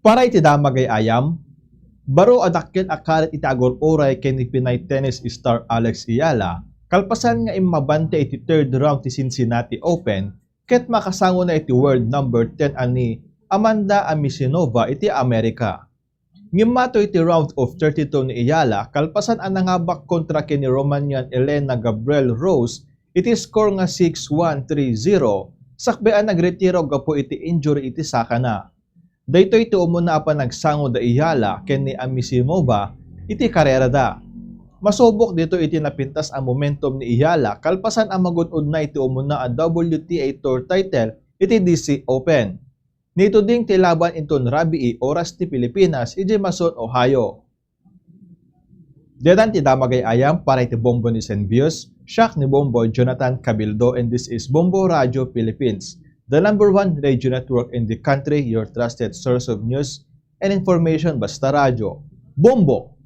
Para iti damagay ayam, baro adakkel akalat iti agor-oray ken ni Pinay tennis star Alex Ayala, kalpasan nga immabante iti third round ti Cincinnati Open, ket makasango na iti world number 10 ani Amanda Anisimova iti Amerika. Ngimmato iti round of 32 ni Ayala, kalpasan ang nangabak kontra ken ni Romanian Elena Gabriel Rose, iti score nga 6-1, 3-0, sakbean nagretiro gapo iti injury iti sakana. Daytoy iti umuna pa nagsango da Ayala ken ni Anisimova iti karera da. Masubok dito iti napintas ang momentum ni Ayala, kalpasan ang magunod na iti umuna ang WTA Tour title iti DC Open. Nito ding tilaban inton Rabii oras ti Pilipinas iti Mason, Ohio. Dedan ti damagay ayam para iti Bombo ni Senbios, siak ni Bombo Jonathan Cabildo, and this is Bombo Radio Philippines, the #1 radio network in the country, your trusted source of news and information. Basta Radio. Bombo!